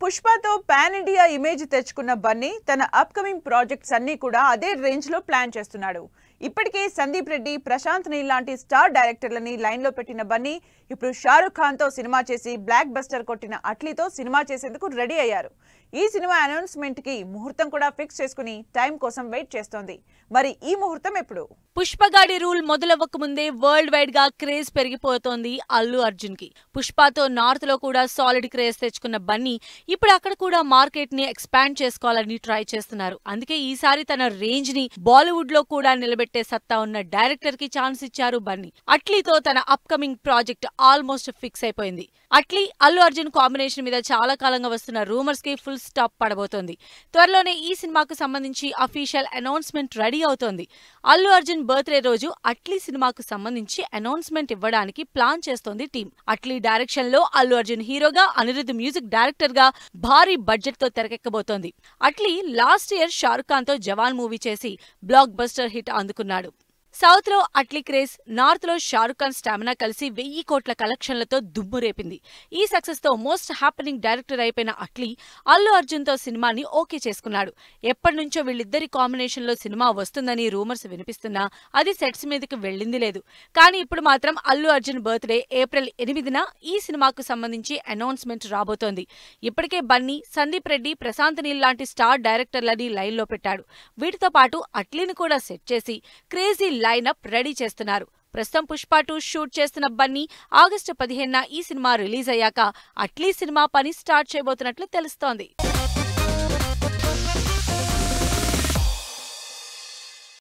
పుష్పతో pan India image తెచ్చుకున్న బన్నీ తన upcoming projects అన్ని కూడా అదే రేంజ్ లో ప్లాన్ చేస్తున్నాడు. ఇప్పటికే సందీప్ రెడ్డి, ప్రశాంత్ నీల్ లాంటి స్టార్ డైరెక్టర్లని లైన్ లో పెట్టిన బన్నీ ఇప్పుడు షారుఖ్ ఖాన్ తో సినిమా చేసి బ్లాక్ బస్టర్ కొట్టిన అట్లీతో సినిమా చేసేందుకు రెడీ అయ్యారు. ఈ సినిమా అనౌన్స్మెంట్ కి ముహూర్తం కూడా ఫిక్స్ చేసుకుని టైం కోసం వెయిట్ చేస్తోంది. మరి ఈ ముహూర్తం ఎప్పుడు? పుష్పగాడి రూల్ మొదలవ్వక ముందే వరల్డ్ వైడ్ గా క్రేజ్ పెరిగిపోతోంది అల్లు అర్జున్ కి. పుష్పతో నార్త్ లో కూడా సాలిడ్ క్రేజ్ తెచ్చుకున్న బన్నీ ఇప్పుడు అక్కడ కూడా మార్కెట్ ని ఎక్స్పాండ్ చేసుకోవాలని ట్రై చేస్తున్నారు. అందుకే ఈసారి తన రేంజ్ ని బాలీవుడ్ లో కూడా నిలబెట్టే సత్తా ఉన్న డైరెక్టర్ కి ఛాన్స్ ఇచ్చారు బన్నీ. అట్లీతో తన అప్కమింగ్ ప్రాజెక్ట్ ఆల్మోస్ట్ ఫిక్స్ అయిపోయింది. అట్లీ అల్లు అర్జున్ కాంబినేషన్ మీద చాలా కాలంగా వస్తున్న రూమర్స్ కి ఫుల్ స్టాప్ పడబోతోంది. త్వరలోనే ఈ సినిమాకు సంబంధించి అఫీషియల్ అనౌన్స్మెంట్ రెడీ అవుతోంది. అల్లు అర్జున్ బర్త్డే రోజు అట్లీ సినిమాకు సంబంధించి అనౌన్స్మెంట్ ఇవ్వడానికి ప్లాన్ చేస్తోంది టీం. అట్లీ డైరెక్షన్ లో అల్లు అర్జున్ హీరోగా, అనిరుద్ధ్ మ్యూజిక్ డైరెక్టర్ గా భారీ బడ్జెట్ తో తెరకెక్కబోతోంది. అట్లీ లాస్ట్ ఇయర్ షారుఖ్ ఖాన్ తో జవాన్ మూవీ చేసి బ్లాక్ బస్టర్ హిట్ అందుకున్నాడు. సౌత్ లో అట్లీ క్రేజ్, నార్త్ లో షారుఖ్ ఖాన్ స్టామినా కలిసి 1000 కోట్ల కలెక్షన్లతో దుమ్ము రేపింది. ఈ సక్సెస్ తో మోస్ట్ హ్యాపెనింగ్ డైరెక్టర్ అయిపోయిన అట్లీ అల్లు అర్జున్ తో సినిమాని ఓకే చేసుకున్నాడు. ఎప్పటినుంచో వీళ్ళిద్దరి కాంబినేషన్ లో సినిమా వస్తుందని రూమర్స్ వినిపిస్తున్నా అది సెట్స్ మీదకి వెళ్ళింది లేదు. కానీ ఇప్పుడు మాత్రం అల్లు అర్జున్ బర్త్డే ఏప్రిల్ 8న ఈ సినిమాకు సంబంధించి అనౌన్స్మెంట్ రాబోతోంది. ఇప్పటికే బన్నీ, సందీప్ రెడ్డి, ప్రశాంత్ నీల్ లాంటి స్టార్ డైరెక్టర్లని లైన్ లో పెట్టాడు. వీటితో పాటు అట్లీని కూడా సెట్ చేసి క్రేజీ లైనప్ రెడీ చేస్తున్నారు. ప్రస్తుతం పుష్ప 2 షూట్ చేస్తున్న బన్నీ ఆగస్టు 15న ఈ సినిమా రిలీజ్ అయ్యాక అట్లీ సినిమా పని స్టార్ట్ చేయబోతున్నట్లు తెలుస్తోంది.